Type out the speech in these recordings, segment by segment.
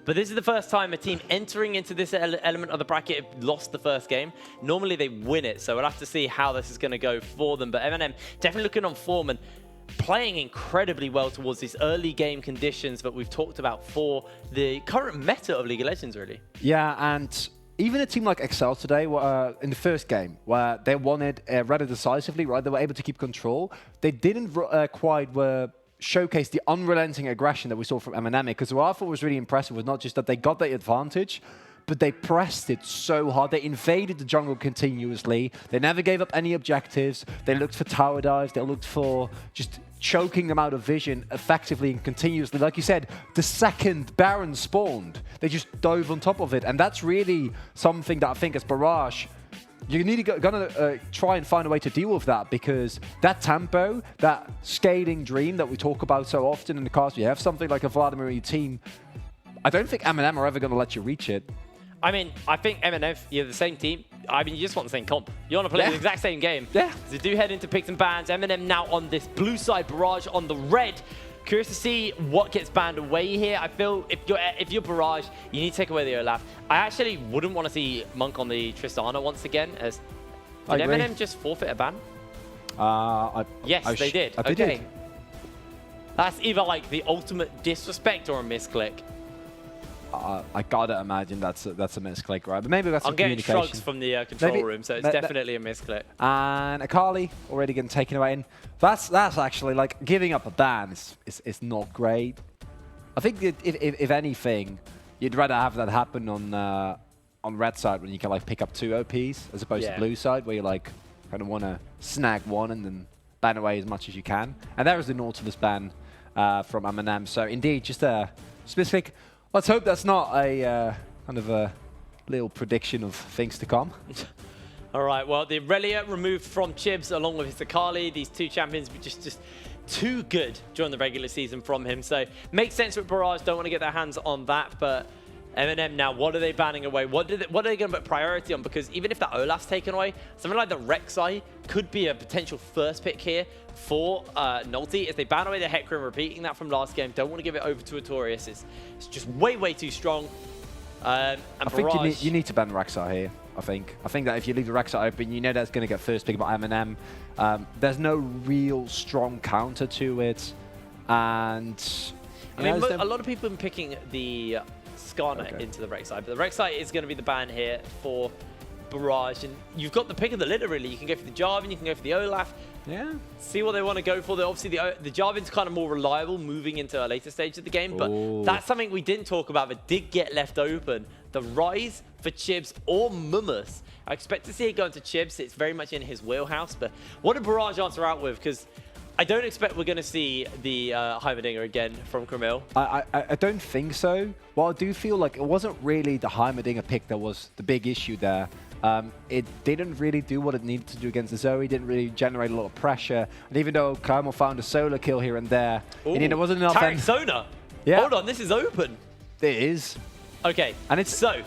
But this is the first time a team entering into this element of the bracket lost the first game. Normally they win it, so we'll have to see how this is going to go for them. But MnM definitely looking on form and playing incredibly well towards these early game conditions that we've talked about for the current meta of League of Legends, really. Yeah, and even a team like Excel today, in the first game, where they won it rather decisively, right? They were able to keep control. They didn't quite showcase the unrelenting aggression that we saw from MnM, because what I thought was really impressive was not just that they got the advantage, but they pressed it so hard. They invaded the jungle continuously. They never gave up any objectives. They looked for tower dives. They looked for just choking them out of vision effectively and continuously. Like you said, the second Baron spawned, they just dove on top of it. And that's really something that I think as Barrage, you need to try and find a way to deal with that, because that tempo, that scaling dream that we talk about so often in the cast, you have something like a Vladimir in your team, I don't think MnM are ever going to let you reach it. I mean, I think MnM, you're the same team. I mean, you just want the same comp. You want to play the exact same game. Yeah. So do head into picks and bans. MnM now on this blue side, Barrage on the red. Curious to see what gets banned away here. I feel if you're Barrage, you need to take away the Olaf. I actually wouldn't want to see Monk on the Tristana once again. Did MnM just forfeit a ban? Yes, they did. They did. That's either like the ultimate disrespect or a misclick. I gotta imagine that's a misclick, right? But maybe that's I'm getting shrugs from the control room, so it's definitely a misclick. And Akali already getting taken away. And that's actually like giving up a ban is not great. I think that if anything, you'd rather have that happen on red side when you can like pick up 2 OPs as opposed to blue side where you like kind of want to snag one and then ban away as much as you can. And there was the Nautilus ban from MnM. So indeed, just a specific. Let's hope that's not a kind of a little prediction of things to come. All right, well, the Relia removed from Chibs along with his Akali. These two champions were just too good during the regular season from him. So makes sense with Barrage, don't want to get their hands on that. But MnM now, what are they banning away? What are they going to put priority on? Because even if that Olaf's taken away, something like the Rek'Sai could be a potential first pick here for Nulti. If they ban away the Hecarim, repeating that from last game, don't want to give it over to Artorias. It's just way too strong. And I think you need to ban Rek'Sai here. I think that if you leave the Rek'Sai open, you know that's going to get first pick by MnM. There's no real strong counter to it, and I mean, a lot of people have been picking the Skarner into the Rek'Sai, but the Rek'Sai is going to be the ban here for Barrage, and you've got the pick of the litter really. You can go for the Jarvan, you can go for the Olaf. Yeah. See what they want to go for. Obviously, the Jarvan's kind of more reliable moving into a later stage of the game, but that's something we didn't talk about that did get left open. The Rise for Chibs or Mummus. I expect to see it go into Chibs. It's very much in his wheelhouse, but what did Barrage answer out with? Because I don't expect we're going to see the Heimerdinger again from Camille. I don't think so. Well, I do feel like it wasn't really the Heimerdinger pick that was the big issue there. It didn't really do what it needed to do against the Zoe, didn't really generate a lot of pressure. And even though Carmel found a solo kill here and there, it wasn't enough. Tarek Sona? Yeah. Hold on, this is open. It is. Okay, and it's so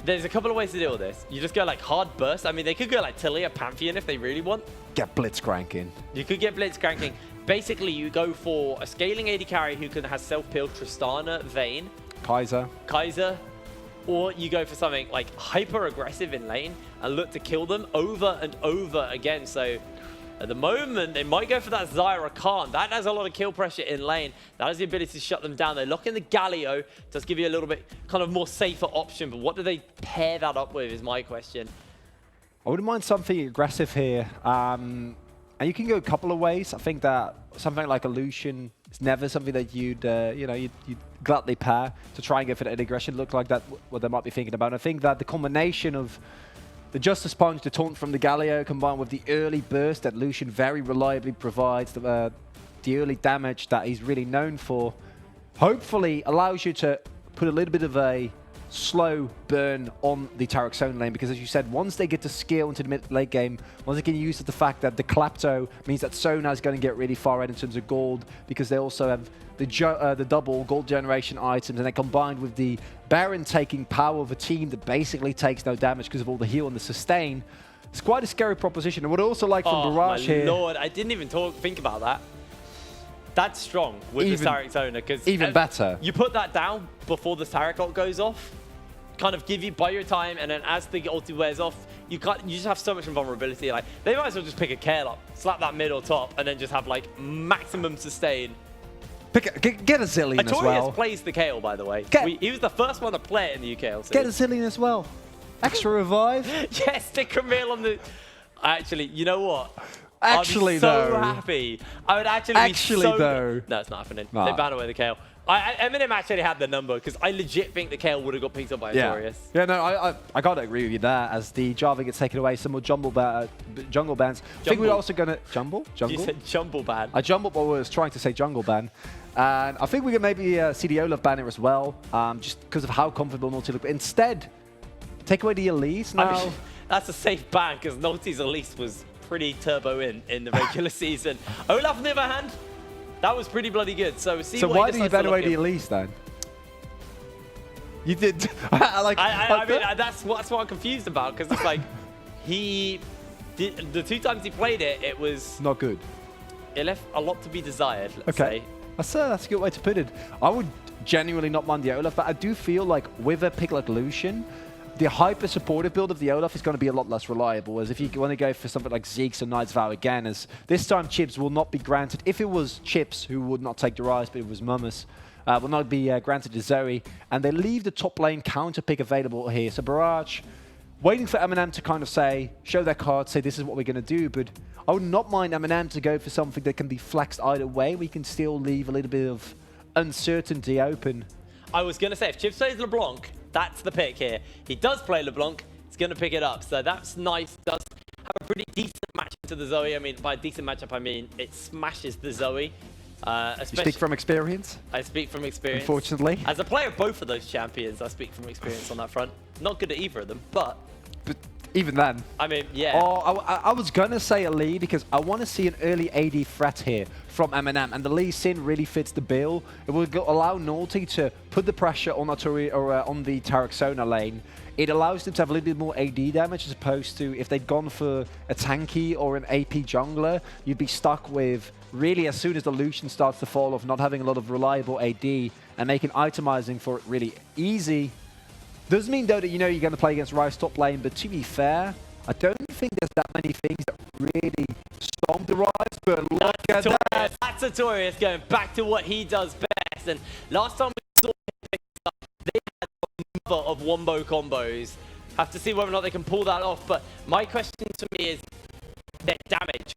there's a couple of ways to deal with this. You just go like hard burst. I mean, they could go like Talia, Pantheon if they really want. Get blitz cranking. You could get blitz cranking. Basically, you go for a scaling AD carry who has self-peel Tristana, Vayne, Kai'Sa, or you go for something like hyper-aggressive in lane and look to kill them over and over again. So at the moment, they might go for that Zyra Khan. That has a lot of kill pressure in lane. That has the ability to shut them down. They lock in the Galio. Does give you a little bit kind of more safer option. But what do they pair that up with is my question. I wouldn't mind something aggressive here. And you can go a couple of ways. I think that something like a Lucian is never something that you'd gladly pair to try and get for that aggression. Look like that what they might be thinking about. And I think that the combination of the Justice Punch, the taunt from the Galio, combined with the early burst that Lucian very reliably provides, the early damage that he's really known for, hopefully allows you to put a little bit of a slow burn on the Tarek Zone lane, because as you said, once they get to scale into the mid-late game, once they can use the fact that the Clapto means that Sona is going to get really far ahead in terms of gold, because they also have the double gold generation items, and then combined with the Baron taking power of a team that basically takes no damage because of all the heal and the sustain, it's quite a scary proposition. And what I also like from Barrage here... Oh my lord, I didn't even think about that. That's strong with the Sarek Zoner, because even better. You put that down before the Sarek ult goes off, kind of buy your time, and then as the ulti wears off, you just have so much invulnerability. Like, they might as well just pick a Kale up, slap that mid or top, and then just have like maximum sustain. Get a Zillion as well. Artorias plays the Kale, by the way. He was the first one to play it in the UK LC. Get a Zillion as well. Extra revive. Yes, stick a meal on the... Actually, you know what? Actually, I'd be so happy. I would actually be so... though. No, it's not happening. Nah. They ban away the Kale. MnM actually had the number, because I legit think the Kale would have got picked up by Artorias. Yeah, no, I got to agree with you there. As the Java gets taken away, some more jungle bans. I think we're also going to... Jungle? You said jumble ban. I jumbled, but I was trying to say jungle ban. And I think we can maybe see the Olaf banner as well, just because of how comfortable Naughty looked. Instead, take away the Elise now. I mean, that's a safe ban, because Naughty's Elise was pretty turbo in the regular season. Olaf, on the other hand, that was pretty bloody good. So why do you ban away the Elise then? You did. I mean, that's what I'm confused about, because it's like the 2 times he played it, it was not good. It left a lot to be desired. Let's say. That's a good way to put it. I would genuinely not mind the Olaf, but I do feel like with a pick like Lucian, the hyper-supportive build of the Olaf is going to be a lot less reliable, as if you want to go for something like Zeke's or Knight's Vow again, as this time Chips will not be granted. If it was Chips who would not take the rise, but it was Mummus, will not be granted to Zoe, and they leave the top lane counter pick available here. So Barrage, waiting for MnM to kind of show their cards, say this is what we're going to do, but I would not mind MnM to go for something that can be flexed either way. We can still leave a little bit of uncertainty open. I was going to say, if Chips plays LeBlanc, that's the pick here. He does play LeBlanc, he's going to pick it up. So that's nice. Does have a pretty decent match into the Zoe. I mean, by decent matchup, I mean it smashes the Zoe. You speak from experience? I speak from experience. Unfortunately. As a player of both of those champions, I speak from experience on that front. Not good at either of them, but even then. I mean, yeah. Oh, I was going to say a Lee because I want to see an early AD threat here from MnM, and the Lee Sin really fits the bill. It will allow Naughty to put the pressure on Artori or on the Taraxona lane. It allows them to have a little bit more AD damage as opposed to if they'd gone for a tanky or an AP jungler, you'd be stuck with really as soon as the Lucian starts to fall off, not having a lot of reliable AD and making itemizing for it really easy. Doesn't mean though that you know you're going to play against Ryze top lane, but to be fair, I don't think there's that many things that really stomp the Ryze, but look at that. That's Artorias going back to what he does best, and last time we saw him pick up, they had a number of wombo combos. Have to see whether or not they can pull that off, but my question to me is their damage.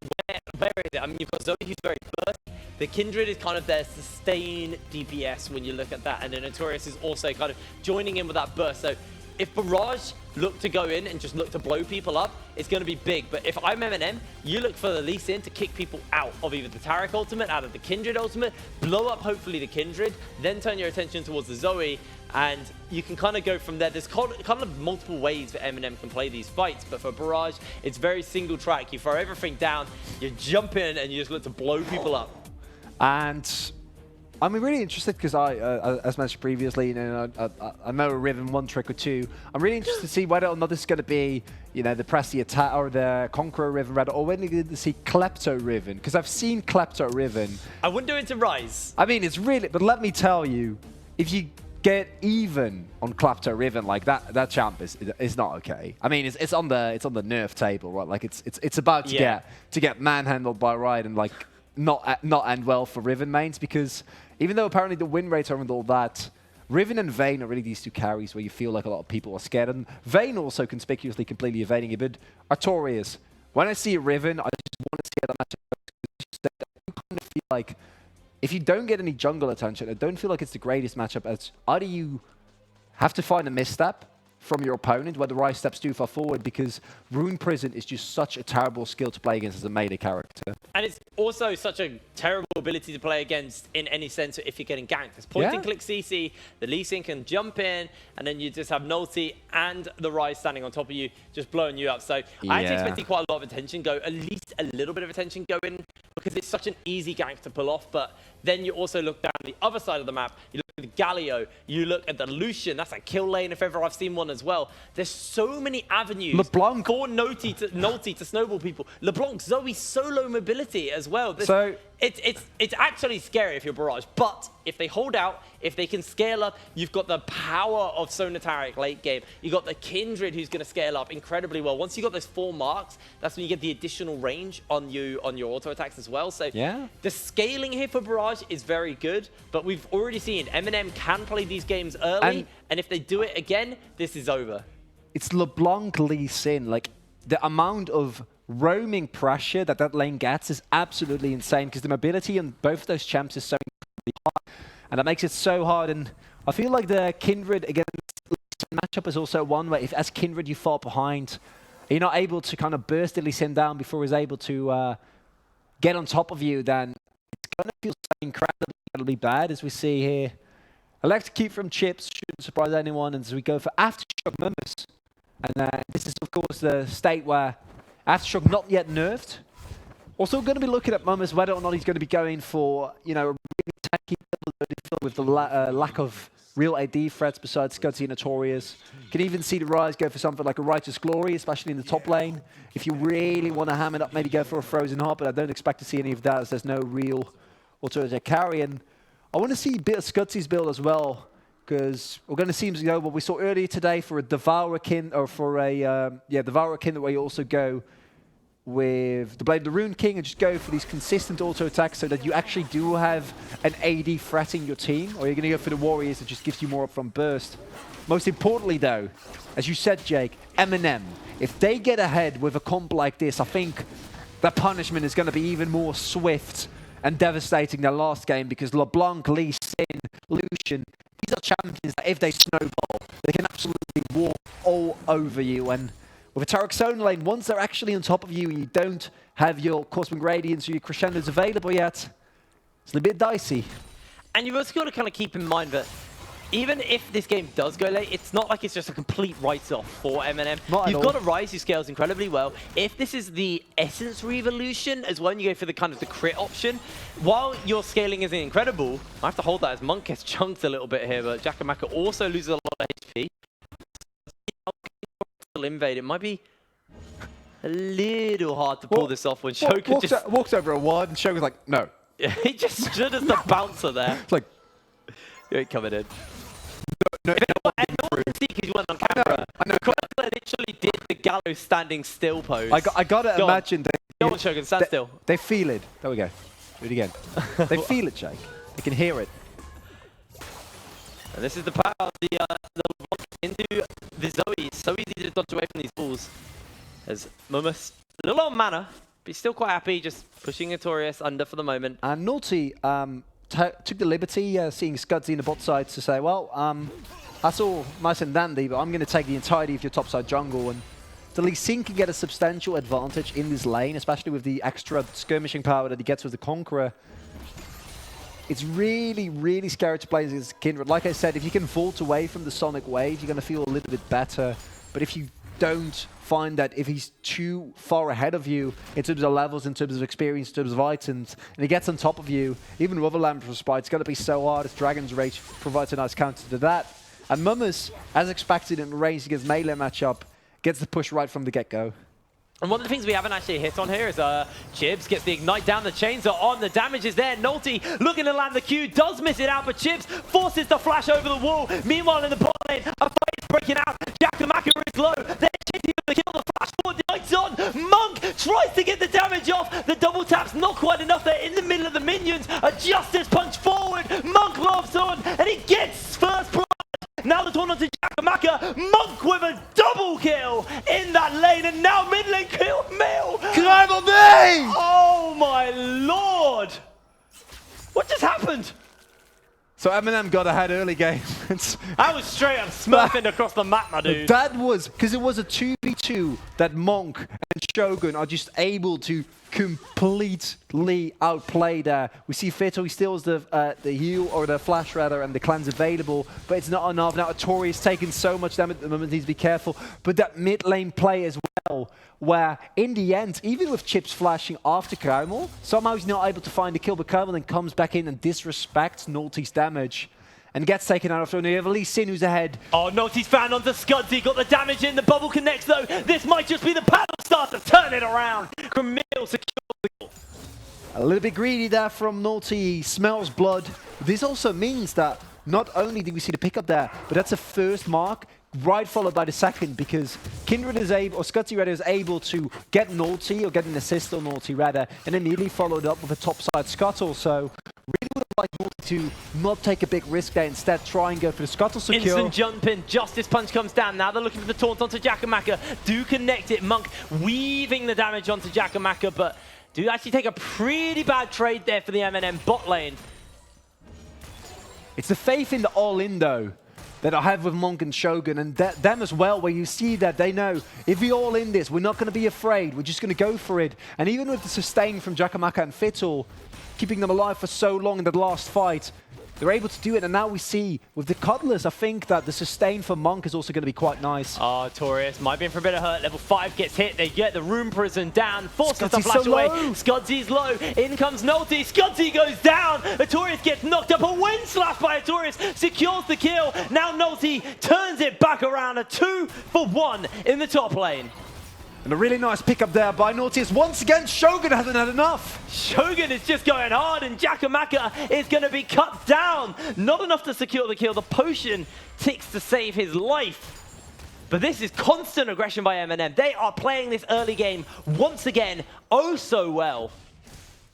Where is it? I mean, you've got Zoe who's very burst. The Kindred is kind of their sustain DPS when you look at that, and then Artorias is also kind of joining in with that burst. So if Barrage look to go in and just look to blow people up, it's going to be big. But if I'm MnM, you look for the Lee Sin to kick people out of either the Taric ultimate, out of the Kindred ultimate, blow up hopefully the Kindred, then turn your attention towards the Zoe, and you can kind of go from there. There's kind of multiple ways that MnM can play these fights, but for Barrage, it's very single track. You throw everything down, you jump in, and you just look to blow people up. And I'm really interested because as mentioned previously, you know, I know a Riven one trick or two. I'm really interested to see whether or not this is going to be, you know, the Pressy attack or the Conqueror Riven rather, or when we're going to see Klepto Riven, because I've seen Klepto Riven. I wouldn't do it to Ryze. I mean, it's really, but let me tell you, if you get even on Klepto Riven like that champ is not okay. I mean, it's on the nerf table, right? Like it's about to get manhandled by Riot and like not end well for Riven mains, because even though apparently the win rates aren't all that, Riven and Vayne are really these two carries where you feel like a lot of people are scared, and Vayne also conspicuously completely evading it. But Artorias, when I see a Riven, I just want to see that matchup. I kind of feel like if you don't get any jungle attention, I don't feel like it's the greatest matchup, as either you have to find a misstep from your opponent where the Ryze steps too far forward, because Rune Prison is just such a terrible skill to play against as a melee character. And it's also such a terrible ability to play against in any sense if you're getting ganked. It's point and click CC, the Lee Sin can jump in, and then you just have Nulti and the Ryze standing on top of you, just blowing you up. So I actually expected quite a lot of attention go, at least a little bit of attention go in, because it's such an easy gank to pull off. But then you also look down the other side of the map, you look at the Galio, you look at the Lucian, that's a kill lane if ever I've seen one as well. There's so many avenues for Nulti to snowball people. LeBlanc, Zoe, solo mobility as well. It's actually scary if you're Barrage, but if they hold out, if they can scale up, you've got the power of Sonataric late game. You've got the Kindred who's going to scale up incredibly well. Once you've got those 4 marks, that's when you get the additional range on your auto attacks as well. So yeah, the scaling here for Barrage is very good, but we've already seen MnM can play these games early, and if they do it again, this is over. It's LeBlanc Lee Sin. Like, the amount of roaming pressure that lane gets is absolutely insane, because the mobility on both of those champs is so incredibly high, and that makes it so hard. And I feel like the Kindred against matchup is also one where if as Kindred you fall behind, you're not able to kind of burst Lee Sin down before he's able to get on top of you, then it's going to feel so incredibly bad, as we see here. Electrocute from Chips shouldn't surprise anyone, and as we go for Aftershock Mumus. And this is, of course, the state where Aftershock not yet nerfed. Also going to be looking at Mumus whether or not he's going to be going for, you know, a really techy build with the lack of real AD threats besides Scudsy and Notorious. Can even see the Rise go for something like a Righteous Glory, especially in the top lane. If you really want to ham it up, maybe go for a Frozen Heart, but I don't expect to see any of that as there's no real alternative carry. And I want to see a bit of Scudsy's build as well, because we're going to see, you know, what we saw earlier today for a Devourer-kin, or for a, Devourer-kin, where you also go with the Blade of the Rune King and just go for these consistent auto attacks so that you actually do have an AD threatening your team, or you're going to go for the Warriors that just gives you more upfront burst. Most importantly, though, as you said, Jake, MnM, if they get ahead with a comp like this, I think the punishment is going to be even more swift and devastating than last game, because LeBlanc, Lee Sin, Lucian, these are champions that if they snowball, they can absolutely walk all over you. And with a Tarek's own lane, once they're actually on top of you and you don't have your Cosmic Radiance or your Crescendos available yet, it's a bit dicey. And you've also got to kind of keep in mind that even if this game does go late, it's not like it's just a complete write-off for MnM. You've got a Rise who scales incredibly well. If this is the Essence Revolution as well, and you go for the kind of the crit option, while your scaling isn't incredible, I have to hold that as Monk gets chunked a little bit here, but Jakamaka also loses a lot of HP. Still invade. It might be a little hard to pull this off when Shogun just walks over a ward and Shogun's like, no. He just stood as the bouncer there. It's like, you ain't coming in. No, because you went on camera. I know. Crowdler literally did the gallows standing still pose. I gotta imagine Go on, Shogun, stand still. They feel it. There we go. Do it again. They feel it, Jake. They can hear it. And this is the power of the into the Zoe. So easy to dodge away from these balls. As Mumus, a little on mana, but he's still quite happy, just pushing Notorious under for the moment. And Naughty took the liberty, seeing Scudsy in the bot side, to say, well, that's all nice and dandy, but I'm going to take the entirety of your topside jungle. And the Lee Sin can get a substantial advantage in this lane, especially with the extra skirmishing power that he gets with the Conqueror. It's really, really scary to play against Kindred. Like I said, if you can vault away from the Sonic Wave, you're going to feel a little bit better. But if you don't find that, if he's too far ahead of you in terms of levels, in terms of experience, in terms of items, and he gets on top of you, even with a Lamp for Spite, it's going to be so hard as Dragon's Rage provides a nice counter to that. And Mumus, as expected in the range against melee matchup, gets the push right from the get-go. And one of the things we haven't actually hit on here is Chibs gets the Ignite down, the chains are on, the damage is there. Nolte looking to land the Q, does miss it out, but Chibs forces the flash over the wall. Meanwhile in the bot lane, a fight is breaking out. Jakamaka is low, they're chasing him to kill the flash forward, the Ignite's on. Monk tries to get the damage off, the double tap's not quite enough, they're in the middle of the minions. A Justice punch forward, Monk loves on, and he gets first prize. Now the taunt onto Jakamaka, Monk with a double kill in that lane, and now mid lane kill Mill. Climb on me! Oh my lord! What just happened? So MnM got ahead early game. I was straight up smurfing across the map, my dude. That was, because it was a 2v2 that Monk and Shogun are just able to completely outplay there. We see Fito, he steals the heal, or the flash rather, and the cleanse available, but it's not enough. Now Tori is taking so much damage at the moment, needs to be careful. But that mid lane play as well, where in the end, even with Chips flashing after Kruimel, somehow he's not able to find the kill, but Kruimel then comes back in and disrespects Naughty's damage and gets taken out of throw. You have Lee Sin who's ahead. Oh, Naughty's found onto Scudsy, got the damage in, the bubble connects though. This might just be the paddle start to turn it around. Camille secures the goal. A little bit greedy there from Naughty. He smells blood. This also means that not only did we see the pickup there, but that's a first mark, right followed by the second, because Kindred is able, or Scudzy rather, is able to get Naughty, or get an assist on Naughty rather, and immediately followed up with a topside scuttle. So really would have liked Naughty to not take a big risk there, instead try and go for the scuttle secure. Instant jump in, Justice Punch comes down. Now they're looking for the taunt onto Jakamaka. Do connect it, Monk weaving the damage onto Jakamaka, but do actually take a pretty bad trade there for the MnM bot lane. It's the faith in the all-in, though, that I have with Monk and Shogun, and them as well, where you see that they know, if we all in this, we're not going to be afraid, we're just going to go for it. And even with the sustain from Jakamaka and Fiddle, keeping them alive for so long in the last fight, they're able to do it. And now we see, with the Cutlass, I think that the sustain for Monk is also going to be quite nice. Oh, Torius might be in for a bit of hurt. Level 5 gets hit. They get the Rune Prison down. Forces to flash away. Scudzy's low. In comes Naughty. Scudzy goes down. Torius gets knocked up. A wind slash by Torius secures the kill. Now Naughty turns it back around. A 2-for-1 in the top lane. And a really nice pickup there by Naughty. Once again, Shogun hasn't had enough. Shogun is just going hard, and Jakamaka is going to be cut down. Not enough to secure the kill. The potion ticks to save his life. But this is constant aggression by MnM. They are playing this early game once again oh so well.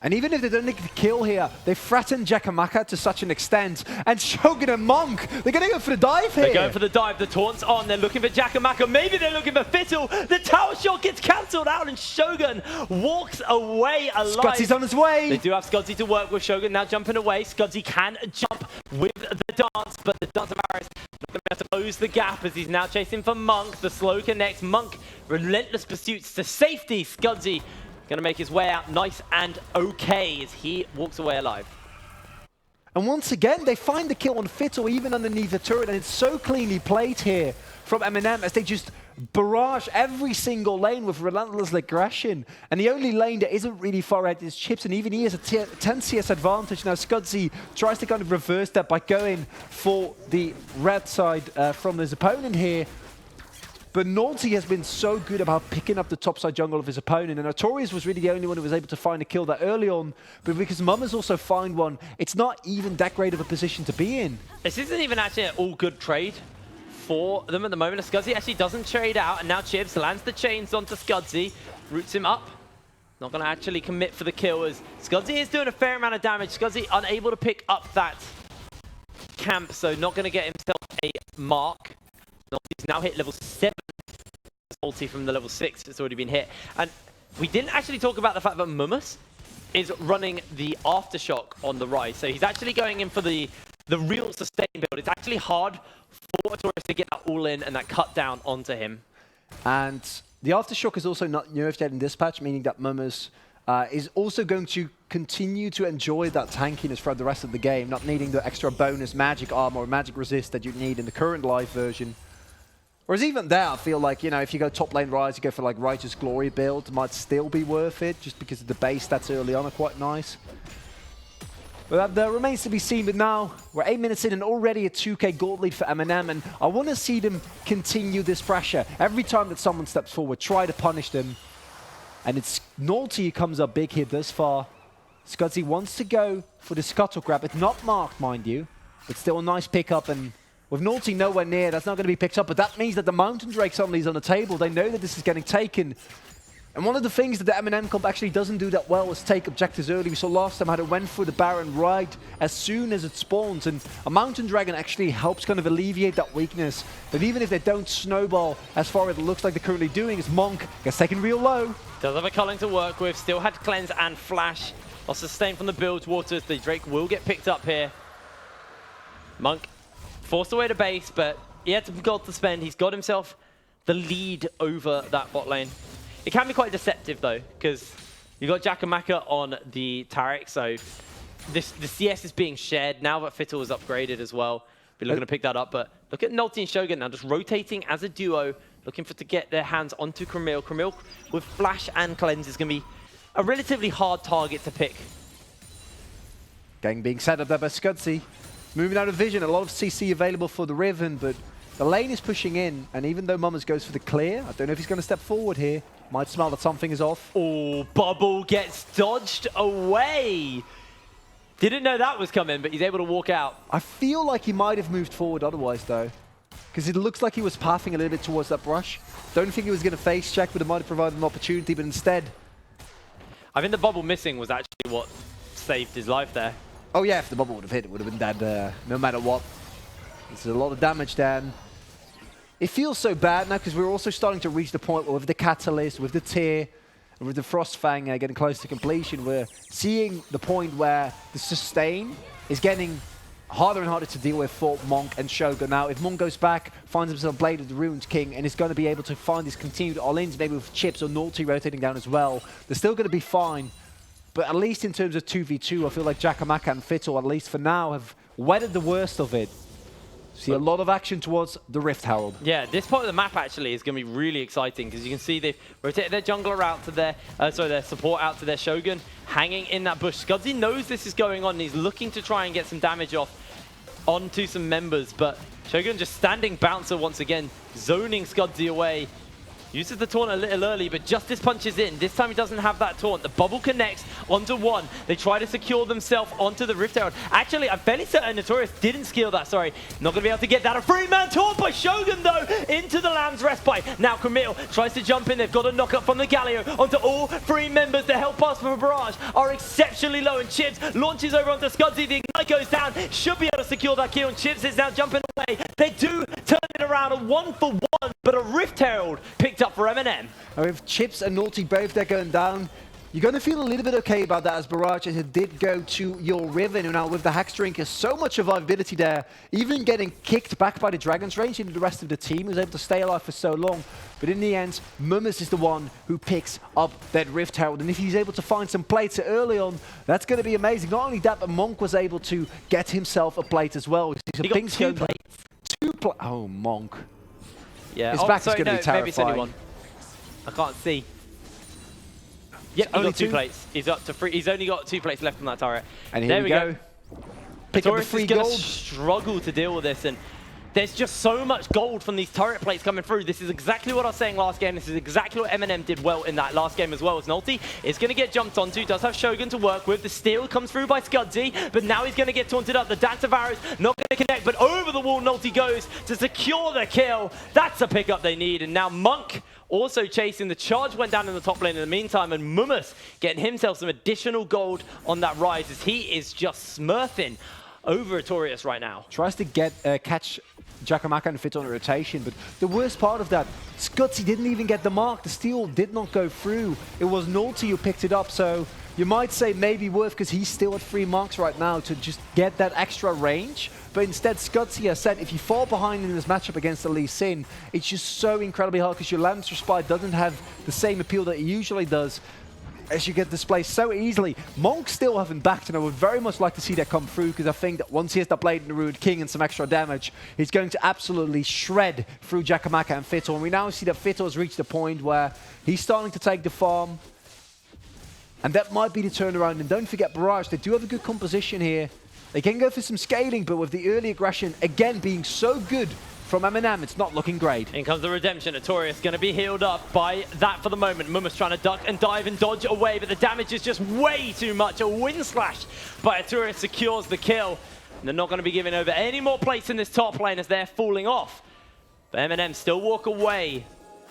And even if they don't get the kill here, they threaten Jakamaka to such an extent. And Shogun and Monk, they're going to go for the dive here. They're going for the dive. The taunt's on. They're looking for Jakamaka. Maybe they're looking for Fiddle. The tower shot gets cancelled out, and Shogun walks away alive. Scudzy's on his way. They do have Scudzy to work with. Shogun now jumping away. Scudzy can jump with the dance, but the dance of Varus not going to be able to close the gap as he's now chasing for Monk. The slow connects. Monk, relentless pursuits to safety. Scudzy going to make his way out nice and okay as he walks away alive. And once again, they find the kill on Fiddle even underneath the turret, and it's so cleanly played here from MnM as they just barrage every single lane with relentless aggression. And the only lane that isn't really far ahead is Chips, and even he has a 10 CS advantage. Now Scudzy tries to kind of reverse that by going for the red side from his opponent here. But Naughty has been so good about picking up the topside jungle of his opponent, and Notorious was really the only one who was able to find a kill that early on. But because Mum has also found one, it's not even that great of a position to be in. This isn't even actually an all-good trade for them at the moment. Scudzy actually doesn't trade out, and now Chips lands the chains onto Scudzy, roots him up. Not going to actually commit for the kill, as Scudzy is doing a fair amount of damage. Scudzy unable to pick up that camp, so not going to get himself a mark. He's now hit level 7. Ulti from the level 6 has already been hit. And we didn't actually talk about the fact that Mumus is running the Aftershock on the right. So he's actually going in for the real sustain build. It's actually hard for Taurus to get that all in and that cut down onto him. And the Aftershock is also not nerfed yet in this patch, meaning that Mumus is also going to continue to enjoy that tankiness throughout the rest of the game, not needing the extra bonus magic armor or magic resist that you need in the current live version. Whereas even there, I feel like, you know, if you go top lane Rise, you go for like Righteous Glory build, might still be worth it, just because of the base stats early on are quite nice. But that remains to be seen, but now we're 8 minutes in and already a 2k gold lead for MnM, and I want to see them continue this pressure. Every time that someone steps forward, try to punish them. And it's Naughty who comes up big here thus far. Scudzy wants to go for the scuttle grab. It's not marked, mind you, but still a nice pickup, and with Naughty nowhere near, that's not going to be picked up, but that means that the Mountain Drake suddenly is on the table. They know that this is getting taken. And one of the things that the MnM comp actually doesn't do that well is take objectives early. We saw last time how it went for the Baron right as soon as it spawns, and a Mountain Dragon actually helps kind of alleviate that weakness. But even if they don't snowball as far as it looks like they're currently doing, is Monk gets taken real low. Does have a culling to work with, still had Cleanse and Flash. Lost sustain from the Bilge Waters. The Drake will get picked up here. Monk forced away to base, but he had some gold to spend. He's got himself the lead over that bot lane. It can be quite deceptive though, because you got Jakamaka on the Taric, so the CS is being shared now that Fiddle is upgraded as well. Be looking to pick that up, but look at Naughty and Shogun now just rotating as a duo, looking to get their hands onto Camille. Camille with Flash and Cleanse is going to be a relatively hard target to pick. Gang being set up there by Scudzy. Moving out of vision, a lot of CC available for the Riven, but The lane is pushing in, and even though Mummers goes for the clear, I don't know if he's going to step forward here. Might smell that something is off. Oh, Bubble gets dodged away. Didn't know that was coming, but he's able to walk out. I feel like he might have moved forward otherwise, though. Because it looks like he was pathing a little bit towards that brush. Don't think he was going to face check, but it might have provided an opportunity, but instead... I think the bubble missing was actually what saved his life there. Oh yeah, if the bubble would have hit, it would have been dead no matter what. There's a lot of damage then. It feels so bad now because we're also starting to reach the point where with the Catalyst, with the Tear, and with the Frostfang getting close to completion, we're seeing the point where the sustain is getting harder and harder to deal with for Monk and Shogun. Now, if Monk goes back, finds himself Blade of the Ruined King, and is going to be able to find his continued all-ins, maybe with Chips or Naughty rotating down as well, they're still going to be fine. But at least in terms of 2v2, I feel like Jakamaka and Fittle, at least for now, have weathered the worst of it. See a lot of action towards the Rift Herald. Yeah, this part of the map actually is going to be really exciting because you can see they've rotated their jungler out to their, their support out to their Shogun, hanging in that bush. Scudzy knows this is going on and he's looking to try and get some damage off onto some members, but Shogun just standing bouncer once again, zoning Scudzy away. Uses the taunt a little early, but Justice punches in. This time he doesn't have that taunt. The bubble connects onto one. They try to secure themselves onto the Rift Herald. Actually, I'm fairly certain Notorious didn't skill that, sorry. Not going to be able to get that. A free-man taunt by Shogun, though, into the Lamb's Respite. Now Camille tries to jump in. They've got a knock-up from the Galio onto all three members. The health pass for Barrage are exceptionally low, and Chips launches over onto Scudzy. The Ignite goes down. Should be able to secure that kill, and Chips is now jumping away. They do turn it around, a 1-for-1, but a Rift Herald picked up for MnM. And with Chips and Naughty both there going down, you're going to feel a little bit okay about that as Barrage, as it did go to your Riven. And now with the Hack Drinker, so much survivability there, even getting kicked back by the Dragon's Range into the rest of the team, who's able to stay alive for so long. But in the end, Mummus is the one who picks up that Rift Herald. And if he's able to find some plates early on, that's going to be amazing. Not only that, but Monk was able to get himself a plate as well. He got two plates. Oh, Monk. Yeah. His back is going to be terrifying. Maybe it's only one. I can't see. Yep, only two plates. He's up to three. He's only got 2 plates left on that turret. And here we go. Pick up the free gold. Struggle to deal with this, and there's just so much gold from these turret plates coming through. This is exactly what I was saying last game. This is exactly what MnM did well in that last game as well. As Nulty is going to get jumped onto, does have Shogun to work with. The steal comes through by Scudzy, but now he's going to get taunted up. The Dance of Arrows not going to connect, but over the wall Nulty goes to secure the kill. That's a pickup they need, and now Monk also chasing. The charge went down in the top lane in the meantime, and Mummus getting himself some additional gold on that rise as he is just smurfing over Artorias right now. Tries to get catch Jakamaka and Fit on a rotation, but the worst part of that, Scudzy didn't even get the mark. The steal did not go through. It was Naughty who picked it up, so you might say maybe worth, because he's still at 3 marks right now, to just get that extra range. But instead, Scudzy has said, if you fall behind in this matchup against the Lee Sin, it's just so incredibly hard because your Lamb's Respite doesn't have the same appeal that it usually does, as you get displaced so easily. Monk still haven't backed, and I would very much like to see that come through, because I think that once he has that Blade in the Ruined King and some extra damage, he's going to absolutely shred through Jakamaka and Fittle. And we now see that Fittle has reached the point where he's starting to take the farm, and that might be the turnaround. And don't forget Barrage, they do have a good composition here. They can go for some scaling, but with the early aggression, again, being so good from MnM, it's not looking great. In comes the redemption. Artorias going to be healed up by that for the moment. Mummus trying to duck and dive and dodge away, but the damage is just way too much. A wind slash by Artorias secures the kill. And they're not going to be giving over any more plates in this top lane as they're falling off. But MnM still walk away.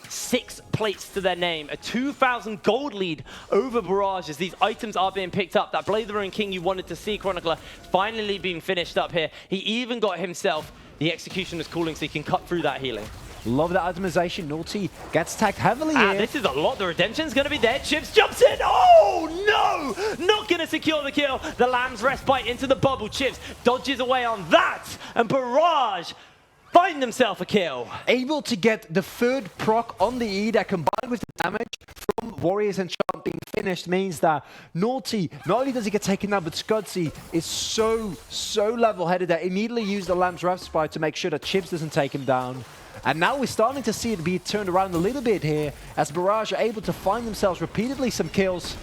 6 plates to their name, a 2,000 gold lead over Barrage as these items are being picked up. That Blade of the Ruined King you wanted to see, Chronicler, finally being finished up here. He even got himself the Executioner's Calling so he can cut through that healing. Love that itemization. Naughty gets tagged heavily here. This is a lot. The redemption's going to be there. Chips jumps in. Oh, no! Not going to secure the kill. The Lamb's Respite into the bubble. Chips dodges away on that. And Barrage find themselves a kill. Able to get the 3rd proc on the E that combined with the damage from Warriors and Enchant being finished means that Naughty, not only does he get taken down, but Scudzy is so level-headed that immediately used the Lamb's Respite to make sure that Chips doesn't take him down. And now we're starting to see it be turned around a little bit here as Barrage are able to find themselves repeatedly some kills.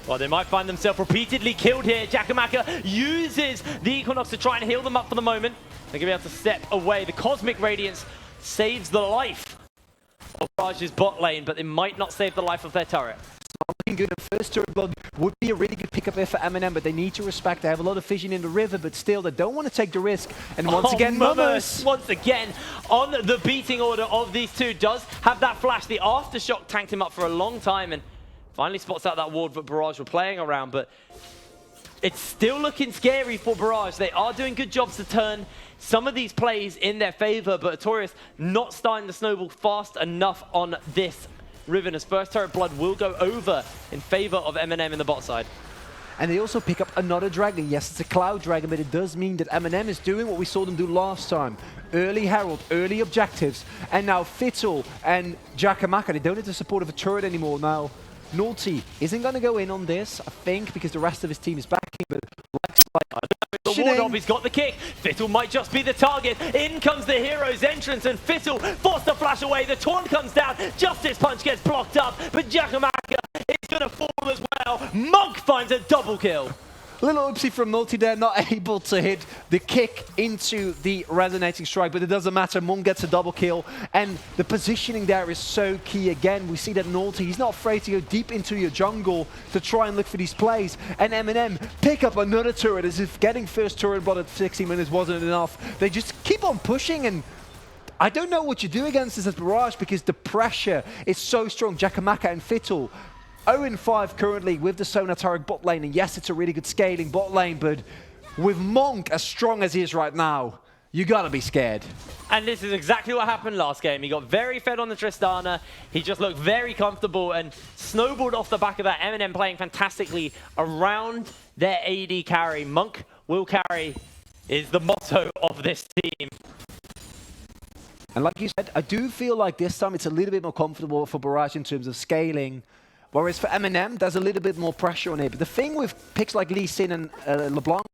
Well, they might find themselves repeatedly killed here. Jakamaka uses the Equinox to try and heal them up for the moment. They're going to be able to step away. The Cosmic Radiance saves the life of Barrage's bot lane, but it might not save the life of their turret. Looking good. The first turret blood would be a really good pickup here for MnM, but they need to respect. They have a lot of vision in the river, but still they don't want to take the risk. And once again, MnM once again on the beating order of these two, does have that flash. The aftershock tanked him up for a long time and finally spots out that ward that Barrage were playing around, but it's still looking scary for Barrage. They are doing good jobs to turn some of these plays in their favor, but Artorias not starting to snowball fast enough on this Riven, as first turret blood will go over in favor of MnM in the bot side. And they also pick up another dragon. Yes, it's a cloud dragon, but it does mean that MnM is doing what we saw them do last time. Early Herald, early objectives, and now Fizzle and Jakamaka, they don't have the support of a turret anymore now. Naughty isn't going to go in on this, I think, because the rest of his team is backing, but the ward up, he's got the kick. Fizzle might just be the target. In comes the hero's entrance, and Fizzle forced to flash away. The taunt comes down. Justice Punch gets blocked up, but Jakamaka is going to fall as well. Monk finds a double kill. Little oopsie from Naughty there, not able to hit the kick into the resonating strike, but it doesn't matter. Monk gets a double kill, and the positioning there is so key again. We see that Naughty, he's not afraid to go deep into your jungle to try and look for these plays, and MnM pick up another turret as if getting first turret blood at 60 minutes wasn't enough. They just keep on pushing, and I don't know what you do against this as Barrage because the pressure is so strong. Jakamaka and Fizzle 0-5 currently with the Sonar Tarek bot lane, and yes, it's a really good scaling bot lane, but with Monk as strong as he is right now, you gotta be scared. And this is exactly what happened last game. He got very fed on the Tristana, he just looked very comfortable and snowballed off the back of that. MnM playing fantastically around their AD carry. Monk will carry is the motto of this team. And like you said, I do feel like this time it's a little bit more comfortable for Barrage in terms of scaling. Whereas for MnM, there's a little bit more pressure on it. But the thing with picks like Lee Sin and LeBlanc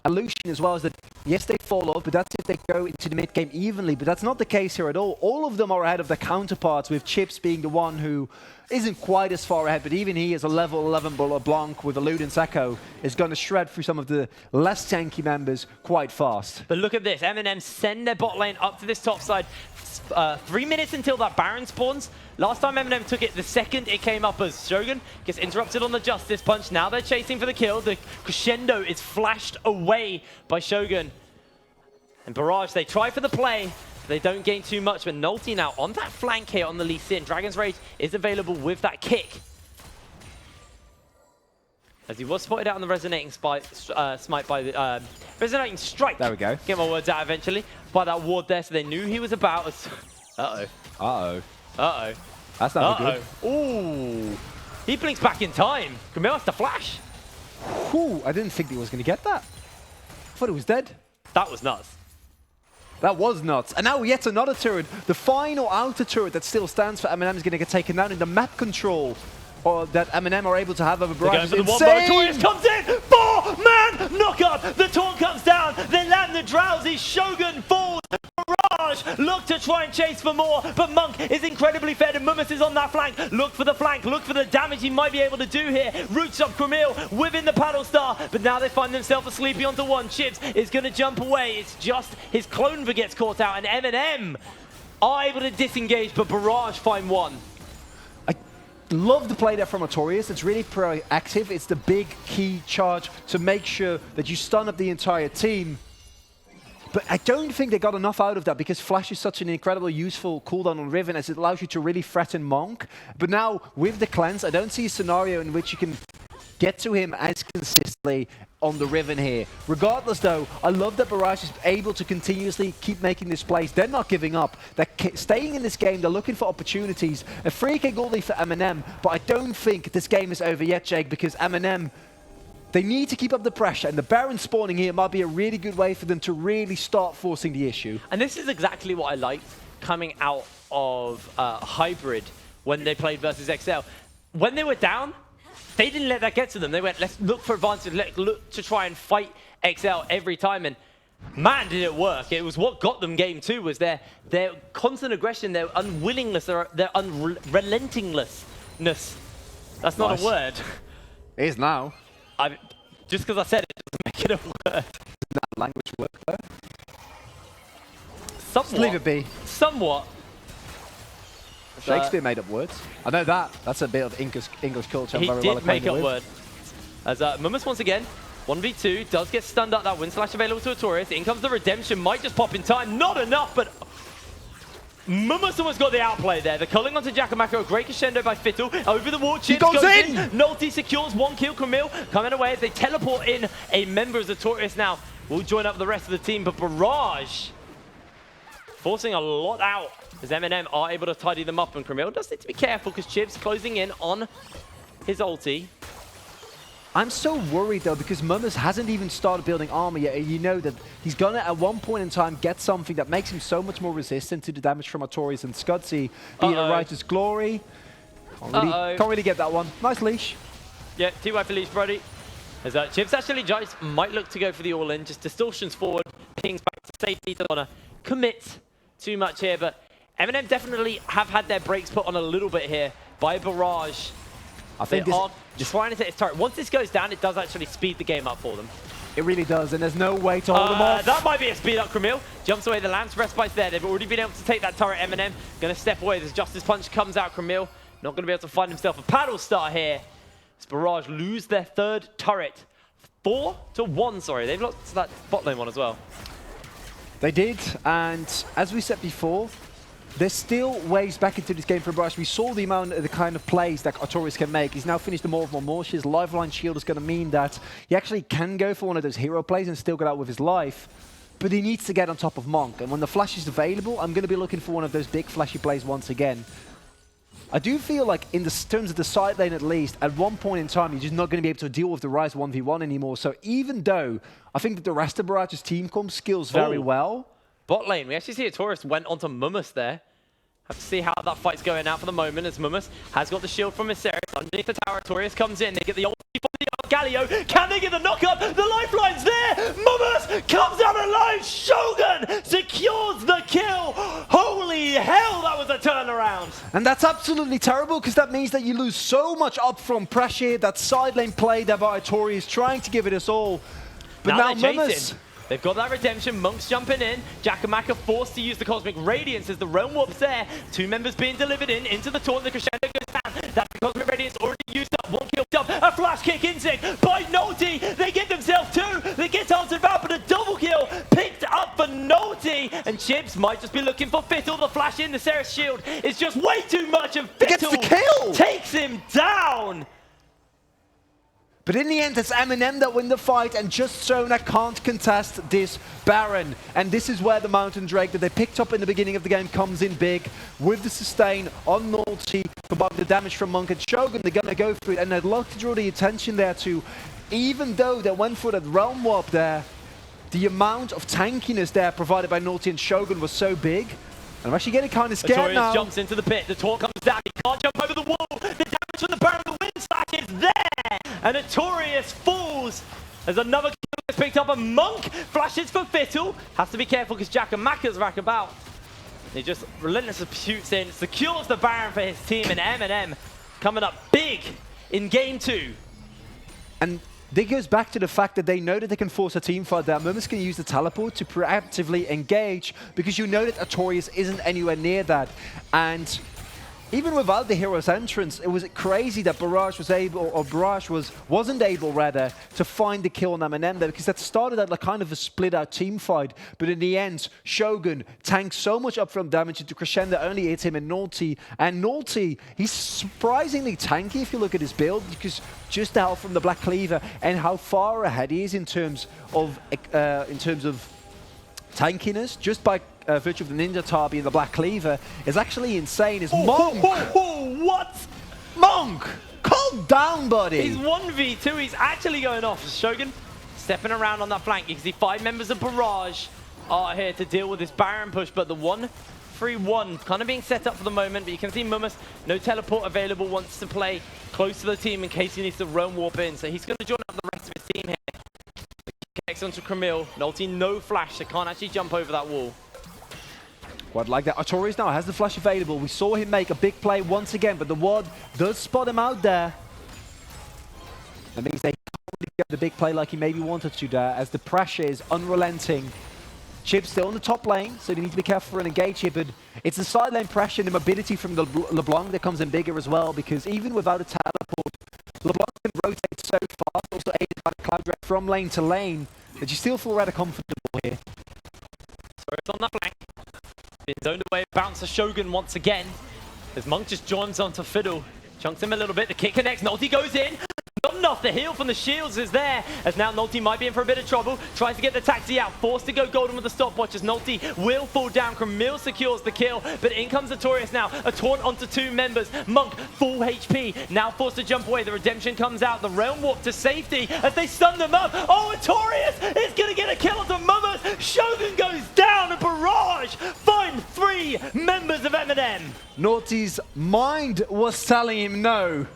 and Lucian as well is that, yes, they fall off, but that's if they go into the mid-game evenly. But that's not the case here at all. All of them are ahead of their counterparts, with Chips being the one who isn't quite as far ahead. But even he, as a level 11 LeBlanc with a Ludens Echo, is going to shred through some of the less tanky members quite fast. But look at this. MnM send their bot lane up to this top side. 3 minutes until that Baron spawns. Last time MnM took it, the second it came up as Shogun gets interrupted on the Justice Punch. Now they're chasing for the kill. The crescendo is flashed away by Shogun. And Barrage, they try for the play. They don't gain too much, but Nolty now on that flank here on the Lee Sin. Dragon's Rage is available with that kick. As he was spotted out on the Resonating Smite by the Resonating Strike. There we go. Get my words out eventually. By that ward there, so they knew he was about. Uh-oh. Uh-oh. Uh-oh. That's not good. Ooh. He blinks back in time. Camille has to flash. Ooh, I didn't think he was going to get that. I thought he was dead. That was nuts. That was nuts. And now yet another turret. The final outer turret that still stands for MnM is going to get taken down in the map control that MnM are able to have over Barrage. The Artorias comes in! 4-man knock-up! The taunt comes down! They land the drowsy. Shogun falls! Barrage look to try and chase for more, but Monk is incredibly fed and Mumus is on that flank. Look for the flank, look for the damage he might be able to do here. Roots up Camille within the paddle star, but now they find themselves asleep onto one. Chips is going to jump away. It's just his clone that gets caught out, and MnM are able to disengage, but Barrage find one. Love the play there from Artorias. It's really proactive. It's the big key charge to make sure that you stun up the entire team. But I don't think they got enough out of that because Flash is such an incredibly useful cooldown on Riven as it allows you to really threaten Monk. But now with the cleanse, I don't see a scenario in which you can get to him as consistently on the Riven here. Regardless though, I love that Barrage is able to continuously keep making this plays. They're not giving up. They're staying in this game. They're looking for opportunities. A free kick goalie for MnM, but I don't think this game is over yet, Jake, because MnM, they need to keep up the pressure, and the Baron spawning here might be a really good way for them to really start forcing the issue. And this is exactly what I liked coming out of Hybrid when they played versus XL. When they were down, they didn't let that get to them. They went, let's look for advantage, let's look to try and fight XL every time. And man, did it work. It was what got them game 2, was their constant aggression, their unwillingness, their unrelentingness. That's not a word. It is now. Just because I said it doesn't make it a word. Does that language work there? somewhat. Just leave it be. Somewhat. Shakespeare made up words. I know that. That's a bit of English culture. He I'm very did well make acquainted up with. word. As MnM once again, 1v2, does get stunned up. That wind slash available to Artorias. In comes the redemption, might just pop in time. Not enough, but MnM almost got the outplay there. The culling onto Jakamako, a great crescendo by Fiddle. Over the wall, Chips goes in. Nolty secures 1 kill. Camille coming away as they teleport in a member of Artorias now. Will join up the rest of the team, but Barrage forcing a lot out as MnM are able to tidy them up, and Camille does need to be careful because Chips closing in on his ulti. I'm so worried though because MnM hasn't even started building armor yet. You know that he's gonna at one point in time get something that makes him so much more resistant to the damage from Artorias and Scudsy. Be it a Righteous Glory. Can't really get that one. Nice leash. Yeah, TY for leash, Brody. As Chips actually just might look to go for the all-in, just distortions forward, pings back to safety. Don't want to commit too much here, but MnM definitely have had their brakes put on a little bit here by Barrage. I think they are trying to take his turret. Once this goes down, it does actually speed the game up for them. It really does, and there's no way to hold them off. That might be a speed up. Camille jumps away. The Lance Respite's there. They've already been able to take that turret. MnM going to step away. This Justice Punch comes out. Camille not going to be able to find himself a paddle star here. As Barrage lose their 3rd turret. 4-1, sorry. They've lost that bot lane one as well. They did, and as we said before, there's still ways back into this game for Barrage. We saw the amount of the kind of plays that Artorias can make. He's now finished the more Morsh. His lifeline shield is going to mean that he actually can go for one of those hero plays and still get out with his life. But he needs to get on top of Monk. And when the flash is available, I'm going to be looking for one of those big flashy plays once again. I do feel like in the terms of the side lane at least, at one point in time, you're just not going to be able to deal with the Ryze 1v1 anymore. So even though I think that the rest of Barrage's team comp skills very well. Bot lane, we actually see a Taurus went onto MnM there. Have to see how that fight's going out for the moment as MnM has got the shield from Viserys. Underneath the tower, Taurus comes in. They get the ulti from the Galio. Can they get the knockup? The lifeline's there. MnM comes out alive. Shogun secures the kill. Holy hell, that was a turnaround. And that's absolutely terrible because that means that you lose so much upfront pressure. That side lane play there by Tori is trying to give it us all. But now MnM. They've got that redemption. Monk's jumping in. Jakamaka forced to use the Cosmic Radiance as the Realm Warp's there. 2 members being delivered into the taunt. The crescendo goes down. That's the Cosmic Radiance already used up. 1 kill up. A flash kick insect by Nolty. They get themselves 2. They get answered out, but a double kill picked up for Nolty. And Chips might just be looking for Fiddle. The flash in the Ceres shield is just way too much, and Fiddle gets the kill. Takes him down. But in the end, it's MnM that win the fight, and just Sona can't contest this Baron. And this is where the Mountain Drake that they picked up in the beginning of the game comes in big. With the sustain on Nolty, combining the damage from Monk and Shogun, they're going to go for it. And I'd like to draw the attention there to, even though they went for that Realm Warp there, the amount of tankiness there provided by Nolty and Shogun was so big. And I'm actually getting kind of scared now. Jumps into the pit. The taunt comes down. He can't jump over the wall. The damage from the Baron, the wind slash is there. And Artorias falls as another kill is picked up. A Monk flashes for Fiddle. Has to be careful because Jakamaka's back about. He just relentless pursuits in, secures the Baron for his team, and MnM coming up big in game 2. And this goes back to the fact that they know that they can force a team fight there. MnM can use the teleport to proactively engage because you know that Artorias isn't anywhere near that. And even without the hero's entrance, it was crazy that Barrage was able, or Barrage wasn't able rather, to find the kill on MnM there, because that started out like kind of a split out team fight. But in the end, Shogun tanked so much upfront damage into Crescendo only hit him in Nolty. And Nolty, he's surprisingly tanky if you look at his build, because just the health from the Black Cleaver and how far ahead he is in terms of tankiness, just by virtue of the Ninja Tabi and the Black Cleaver, is actually insane. Is Monk? What? Monk! Calm down, buddy! He's 1v2, he's actually going off. Shogun stepping around on that flank. You can see 5 members of Barrage are here to deal with this Baron push, but the 1-3-1 kind of being set up for the moment, but you can see MnM, no teleport available, wants to play close to the team in case he needs to Realm Warp in, so he's going to join up the rest of his team here. Kicks onto Camille. Nolty, no flash, so can't actually jump over that wall. Quite like that. Artorias now has the flash available. We saw him make a big play once again, but the ward does spot him out there. That means they can't really get the big play like he maybe wanted to there, as the pressure is unrelenting. Chip's still in the top lane, so they need to be careful for an engage here, but it's the side lane pressure and the mobility from the LeBlanc that comes in bigger as well, because even without a teleport, LeBlanc can rotate so fast, also aided by the Cloud Drag from lane to lane, that you still feel rather comfortable here. So it's on that flank. Being zoned away, bounce the Shogun once again. As Monk just joins onto Fiddle. Chunks him a little bit, the kick connects, Nolty goes in. Not enough, the heal from the shields is there. As now Nolty might be in for a bit of trouble. Tries to get the taxi out, forced to go golden with the stopwatch as Nolty will fall down. Camille secures the kill, but in comes Artorias now. A taunt onto 2 members. Monk, full HP, now forced to jump away. The redemption comes out, the realm warp to safety as they stun them up. Oh, Artorias is gonna get a kill onto Mummers. Shogun goes down, and Barrage find 3 members of MnM. Naughty's mind was telling him no.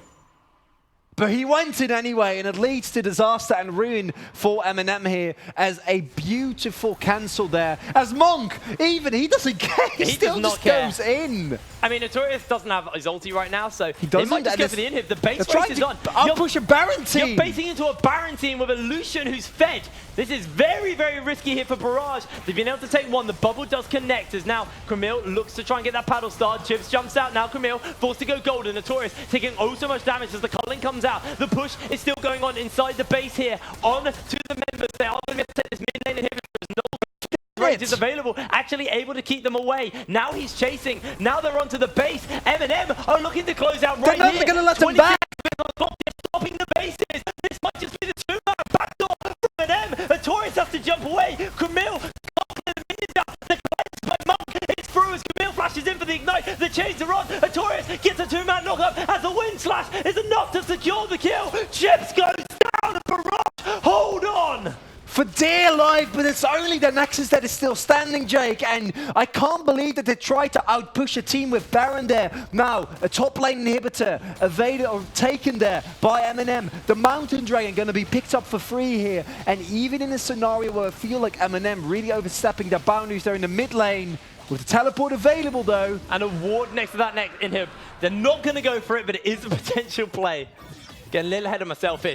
But he went in anyway, and it leads to disaster and ruin for MnM here as a beautiful cancel there. As Monk, even, he doesn't care. He still just goes in. I mean, Artorias doesn't have his ulti right now, so he doesn't, might just go for the inhib. The base race is on. I'll push a Baron team. You're baiting into a Baron team with a Lucian who's fed. This is very, very risky here for Barrage. They've been able to take one. The bubble does connect as now Camille looks to try and get that paddle start. Chips jumps out. Now Camille forced to go golden. Artorias taking oh so much damage as the culling comes out. The push is still going on inside the base here. On to the members. They are going to take this mid lane inhibitor. Range is available, actually able to keep them away. Now he's chasing. Now they're onto the base. MnM are looking to close out right here. They're going to let them back. They're stopping the bases. This might just be the 2-man backdoor from MnM. Artorias has to jump away. Camille can't get the minions out. The cleanse by Monk. It's through as Camille flashes in for the ignite. The chains are on. Artorias gets a 2-man knockup as the wind slash is enough to secure the kill. Chips goes down and Barrage. Hold on. For dear life, but it's only the Nexus that is still standing, Jake, and I can't believe that they tried to outpush a team with Baron there. Now, a top lane inhibitor evaded or taken there by MnM. The Mountain Dragon going to be picked up for free here, and even in a scenario where I feel like MnM really overstepping their boundaries there in the mid lane, with the teleport available though. And a ward next to that inhib. They're not going to go for it, but it is a potential play. Getting a little ahead of myself here.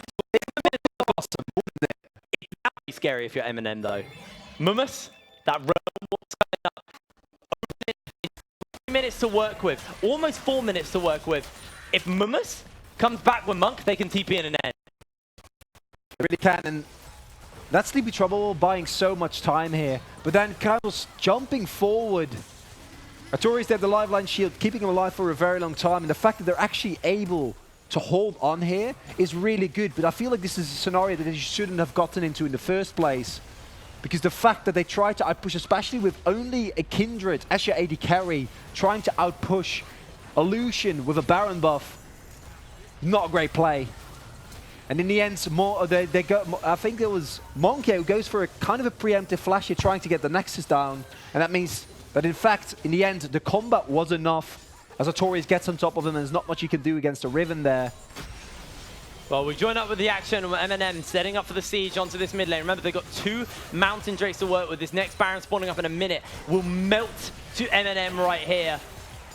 Scary if you're MnM though. Mummus, that realm warp's coming up. 3 minutes to work with, almost 4 minutes to work with. If Mummus comes back with Monk, they can TP in an end. They really can, and that's Sleepy Trouble buying so much time here. But then Kyle's jumping forward. Artorias, they have the lifeline shield, keeping him alive for a very long time, and the fact that they're actually able to hold on here is really good, but I feel like this is a scenario that they shouldn't have gotten into in the first place, because the fact that they tried to outpush, especially with only a Kindred as your AD carry, trying to outpush a Lucian with a Baron buff, not a great play. And in the end, they go. I think there was Monk who goes for a kind of a preemptive flash here, trying to get the Nexus down, and that means that in fact, in the end, the combat was enough. As Artorias gets on top of him, and there's not much you can do against a Riven there. Well, we join up with the action with MnM setting up for the siege onto this mid lane. Remember, they've got 2 Mountain Drakes to work with. This next Baron spawning up in a minute will melt to MnM right here.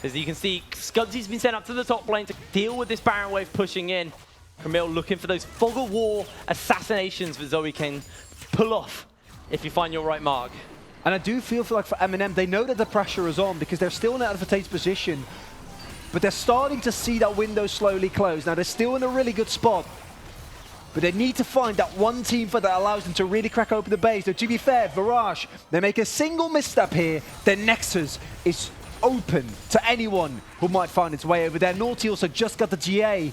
As you can see, Scudsy's been sent up to the top lane to deal with this Baron wave pushing in. Camille looking for those Fog of War assassinations that Zoe can pull off if you find your right mark. And I do feel like for MnM, they know that the pressure is on because they're still in an advantageous position. But they're starting to see that window slowly close. Now, they're still in a really good spot. But they need to find that one team fight that allows them to really crack open the base. So to be fair, Barrage, they make a single misstep here. Their Nexus is open to anyone who might find its way over there. Naughty also just got the GA.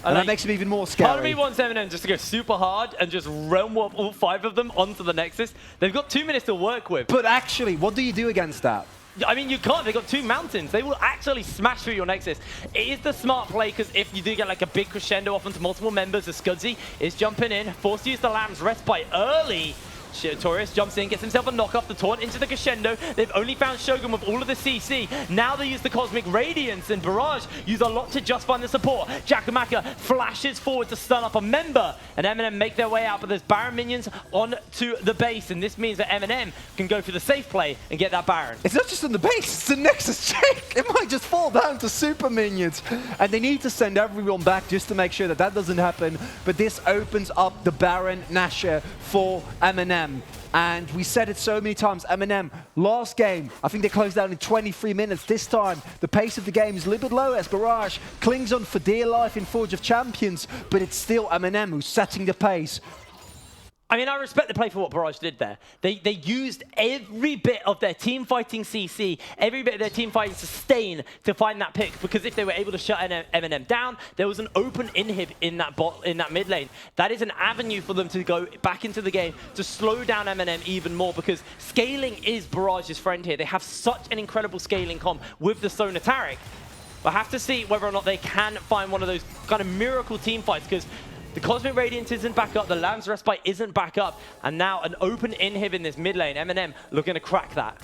And that makes it even more scary. Part of me wants MnM just to go super hard and just realm warp all 5 of them onto the Nexus. They've got 2 minutes to work with. But actually, what do you do against that? I mean, you can't. They've got 2 mountains. They will actually smash through your Nexus. It is the smart play, because if you do get like a big crescendo off onto multiple members, the Scudsy is jumping in, forced to use the Lamb's Rest by early. Artorias jumps in, gets himself a knock off the taunt into the crescendo. They've only found Shogun with all of the CC. Now they use the Cosmic Radiance, and Barrage use a lot to just find the support. Jakamaka flashes forward to stun up a member, and MnM make their way out, but there's Baron minions onto the base, and this means that MnM can go for the safe play and get that Baron. It's not just on the base, it's the Nexus check. It might just fall down to super minions, and they need to send everyone back just to make sure that that doesn't happen, but this opens up the Baron Nashor for MnM. MnM. And we said it so many times, MnM, last game, I think they closed down in 23 minutes. This time, the pace of the game is a little bit low as Barrage clings on for dear life in Forge of Champions, but it's still MnM who's setting the pace. I mean, I respect the play for what Barrage did there. They used every bit of their team fighting CC, every bit of their team fighting sustain to find that pick, because if they were able to shut MnM down, there was an open inhib in that mid lane. That is an avenue for them to go back into the game to slow down MnM even more, because scaling is Barrage's friend here. They have such an incredible scaling comp with the Sonar Taric. We'll have to see whether or not they can find one of those kind of miracle team fights, because the Cosmic Radiance isn't back up, the Lamb's Respite isn't back up, and now an open inhib in this mid lane. MnM looking to crack that.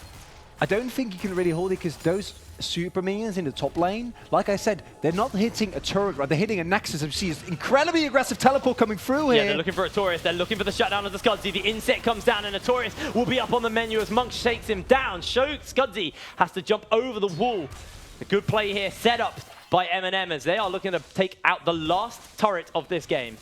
I don't think you can really hold it because those super minions in the top lane, like I said, they're not hitting a turret, right? They're hitting a Nexus. You see this incredibly aggressive teleport coming through here. Yeah, they're looking for a Taurus. They're looking for the shutdown of the Scudsy. The insect comes down and a Taurus will be up on the menu as Monk shakes him down. Scudsy has to jump over the wall. A good play here, set up by MnM as they are looking to take out the last turret of this game.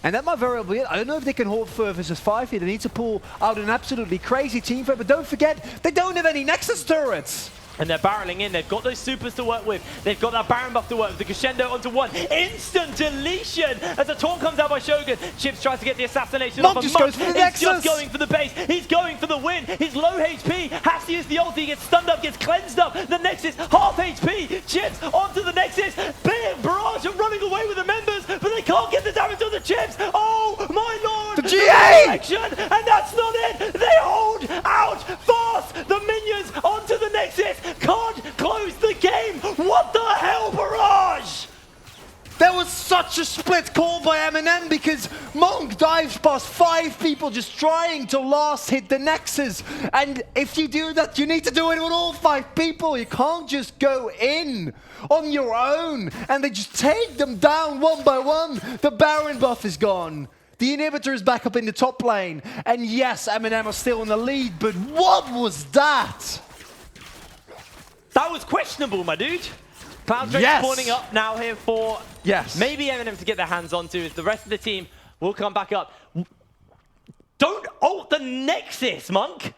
And that might very well be it. I don't know if they can hold 4 versus 5 here. They need to pull out an absolutely crazy team fight, but don't forget, they don't have any Nexus turrets. And they're barreling in. They've got those supers to work with. They've got that Baron buff to work with. The Crescendo onto one. Instant deletion as a taunt comes out by Shogun. Chips tries to get the assassination off. Just goes for the Nexus. He's just going for the base. He's going for the win. He's low HP. Has to use the ulti. He gets stunned up, gets cleansed up. The Nexus, half HP. Chips onto the Nexus. Barrage are running away with the members, but they can't get the damage on the Chips. Oh, my lord. The GA! And that's not it. They hold out fast. The minions onto the Nexus. Can't close the game. What the hell, Barrage? There was such a split call by MnM because Monk dives past 5 people just trying to last hit the Nexus. And if you do that, you need to do it with all 5 people. You can't just go in on your own and they just take them down one by one. The Baron buff is gone. The inhibitor is back up in the top lane. And yes, MnM are still in the lead, but what was that? That was questionable, my dude. Clouddrake's spawning up now here for maybe MnM to get their hands onto, as the rest of the team will come back up. Don't ult the Nexus, Monk.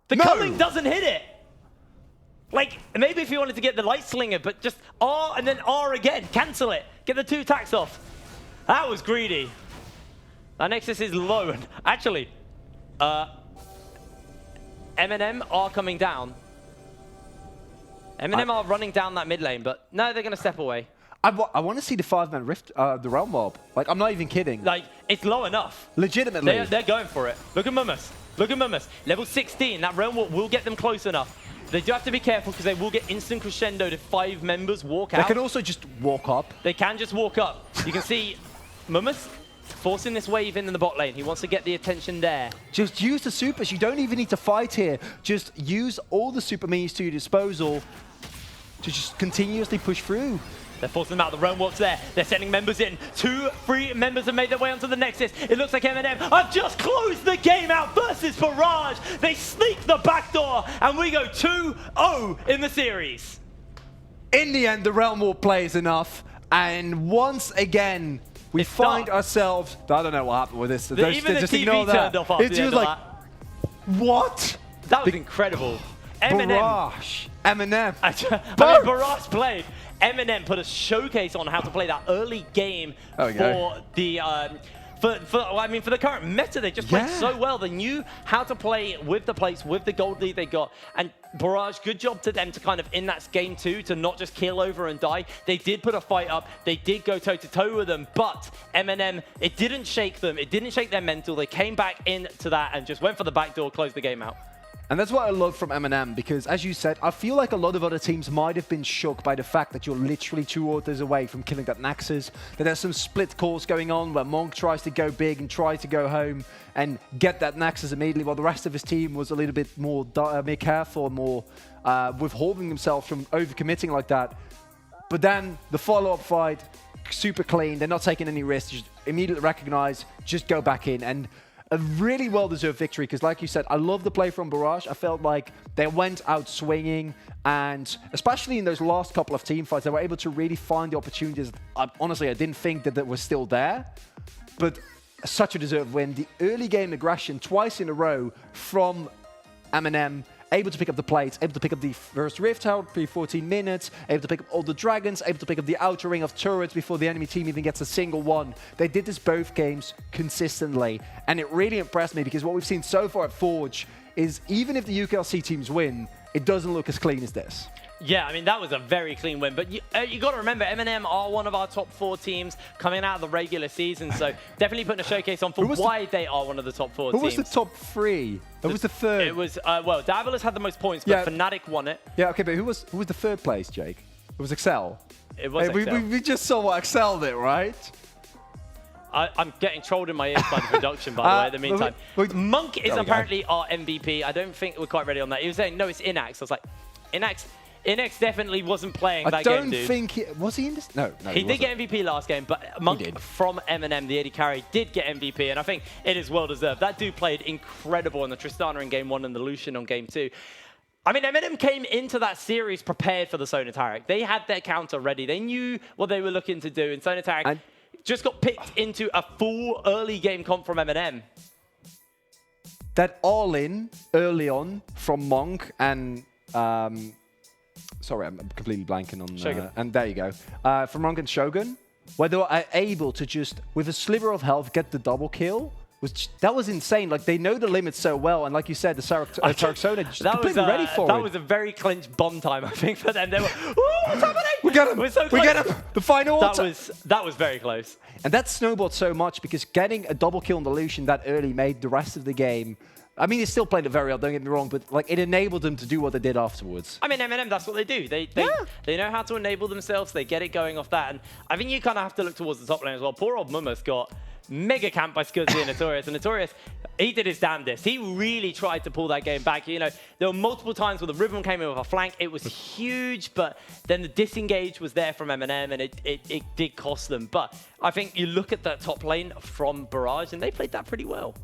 The culling doesn't hit it. Like, maybe if you wanted to get the Light Slinger, but just R and then R again. Cancel it. Get the 2 attacks off. That was greedy. That Nexus is low. Actually, MnM are coming down. MnM are running down that mid lane, but no, they're going to step away. I want to see the 5-man Rift, the Realm Mob. Like, I'm not even kidding. Like, it's low enough. Legitimately. They're going for it. Look at Mummus. Look at Mummus. Level 16, that Realm Warp will get them close enough. They do have to be careful because they will get instant crescendo to 5 members walk out. They can also just walk up. They can just walk up. You can see Mummus forcing this wave in the bot lane. He wants to get the attention there. Just use the supers. You don't even need to fight here. Just use all the super minions to your disposal to just continuously push through. They're forcing them out. The Realm Warp's there. They're sending members in. 2 free members have made their way onto the Nexus. It looks like MnM have just closed the game out versus Barrage. They sneak the back door, and we go 2-0 in the series. In the end, the Realm Warp plays enough, and once again, we find ourselves... I don't know what happened with this. Even the TV turned off after the end of that. What? That was incredible. Barrage. MnM. I mean, Barrage played. MnM put a showcase on how to play that early game for the for the current meta. They just played so well. They knew how to play with the plates, with the gold lead they got. And Barrage, good job to them to kind of in that game too, to not just kill over and die. They did put a fight up. They did go toe-to-toe with them. But MnM, it didn't shake them. It didn't shake their mental. They came back into that and just went for the back door, closed the game out. And that's what I love from MnM, because as you said, I feel like a lot of other teams might have been shocked by the fact that you're literally 2 autos away from killing that Nexus, that there's some split calls going on where Monk tries to go big and try to go home and get that Nexus immediately, while the rest of his team was a little bit more careful, more withholding themselves from overcommitting like that. But then the follow-up fight, super clean, they're not taking any risks, just immediately recognize, just go back in. And a really well-deserved victory, because like you said, I love the play from Barrage. I felt like they went out swinging, and especially in those last couple of team fights, they were able to really find the opportunities. Honestly, I didn't think that they were still there, but such a deserved win. The early game aggression twice in a row from MnM, able to pick up the plates, able to pick up the first rift every 14 minutes, able to pick up all the dragons, able to pick up the outer ring of turrets before the enemy team even gets a single one. They did this both games consistently, and it really impressed me because what we've seen so far at Forge is even if the UKLC teams win, it doesn't look as clean as this. Yeah, I mean, that was a very clean win. But you got to remember, MnM are one of our top 4 teams coming out of the regular season. So definitely putting a showcase on for why they are one of the top 4 teams. Who was the top 3? Who was the third? It was, well, Davilas had the most points, but Fnatic won it. Yeah, okay, but who was the third place, Jake? It was Excel. It was Excel. We just saw what Excel did, right? I'm getting trolled in my ears by the production, by the way, in the meantime. Monk is apparently our MVP. I don't think we're quite ready on that. He was saying, no, it's Inax. I was like, Inax definitely wasn't playing that game, dude. I don't think was he in this? No, he did get MVP last game, but Monk from MnM, the AD carry, did get MVP, and I think it is well deserved. That dude played incredible on the Tristana in game 1 and the Lucian on game 2. I mean, MnM came into that series prepared for the Sonataric. They had their counter ready. They knew what they were looking to do, and Sonataric just got picked into a full early game comp from MnM. That all-in early on from Monk and sorry, I'm completely blanking on Shogun. And there you go. From Monk and Shogun, where they were able to just, with a sliver of health, get the double kill. That was insane. Like, they know the limits so well, and like you said, the Sarasona just completely ready for it. That was a very clinched bomb time, I think, for them. They were, ooh, what's happening? We got him. We're so close. We got him. The final. That was very close. And that snowballed so much because getting a double kill on the Lucian that early made the rest of the game. I mean, they still played it very well, don't get me wrong, but like it enabled them to do what they did afterwards. I mean, MnM, that's what they do. They know how to enable themselves. They get it going off that. And I think you kind of have to look towards the top lane as well. Poor old Mumus got mega camped by Scuzzy and Notorious. And Notorious, he did his damnedest. He really tried to pull that game back. You know, there were multiple times where the Ribbon came in with a flank. It was huge, but then the disengage was there from MnM, and it did cost them. But I think you look at that top lane from Barrage, and they played that pretty well.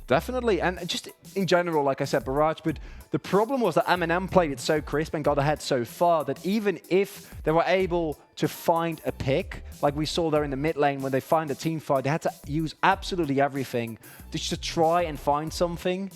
Definitely, and just in general, like I said, Barrage, but the problem was that MnM played it so crisp and got ahead so far that even if they were able to find a pick, like we saw there in the mid lane when they find a team fight, they had to use absolutely everything just to try and find something.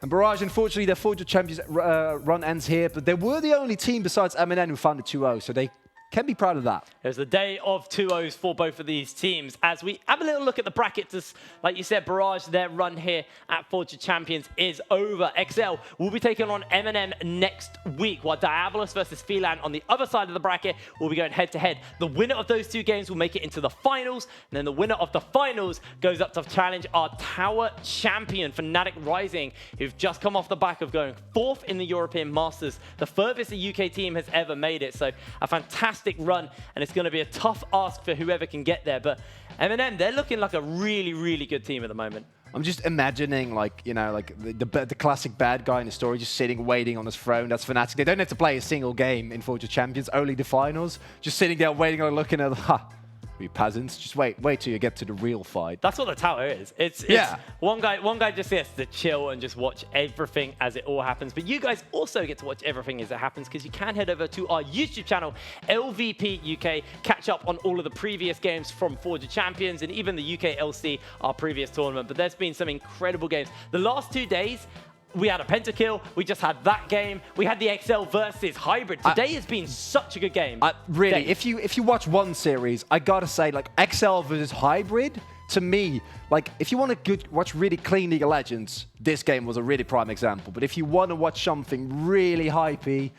And Barrage, unfortunately, their Forge of Champions run ends here, but they were the only team besides MnM who found a 2-0, so they can be proud of that. It was the day of 2-0s for both of these teams. As we have a little look at the bracket, just like you said, Barrage, their run here at Forge of Champions is over. XL will be taking on MnM next week, while Diabolus versus Phelan on the other side of the bracket will be going head-to-head. The winner of those 2 games will make it into the finals, and then the winner of the finals goes up to challenge our tower champion, Fnatic Rising, who've just come off the back of going 4th in the European Masters, the furthest a UK team has ever made it. So a fantastic run, and it's going to be a tough ask for whoever can get there. But MnM, they're looking like a really, really good team at the moment. I'm just imagining, like, you know, like the classic bad guy in the story, just sitting, waiting on his throne. That's Fnatic. They don't have to play a single game in Forge of Champions, only the finals. Just sitting there, waiting and looking at, you peasants, just wait till you get to the real fight. That's what the tower is. It's one guy just gets to chill and just watch everything as it all happens. But you guys also get to watch everything as it happens, because you can head over to our YouTube channel, LVP UK, catch up on all of the previous games from Forge of Champions and even the UK LC, our previous tournament. But there's been some incredible games. The last 2 days, we had a pentakill, we just had that game, we had the XL versus Hybrid. Today has been such a good game. Really, if you watch one series, I gotta say, like, XL versus Hybrid, to me, like, if you want to watch really clean League of Legends, this game was a really prime example. But if you want to watch something really hypey,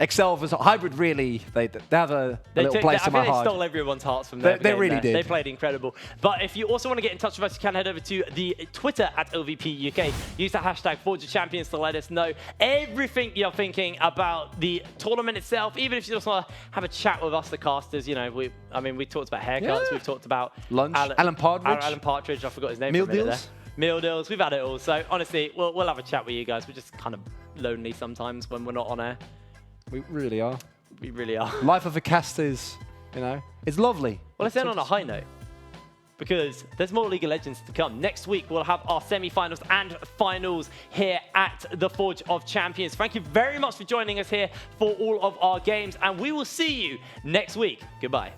XL versus Hybrid, really, they have a little place in my heart. I think they stole everyone's hearts from there. They really did. They played incredible. But if you also want to get in touch with us, you can head over to the Twitter at LVP UK. Use the hashtag Forge of Champions to let us know everything you're thinking about the tournament itself. Even if you just want to have a chat with us, the casters. You know, we talked about haircuts. We've talked about lunch. Alan Partridge. Alan Partridge. I forgot his name. Meal deals. Meal deals. We've had it all. So honestly, we'll have a chat with you guys. We're just kind of lonely sometimes when we're not on air. We really are. We really are. Life of a caster is, you know, it's lovely. Well, let's end on a high note, because there's more League of Legends to come. Next week, we'll have our semi-finals and finals here at the Forge of Champions. Thank you very much for joining us here for all of our games, and we will see you next week. Goodbye.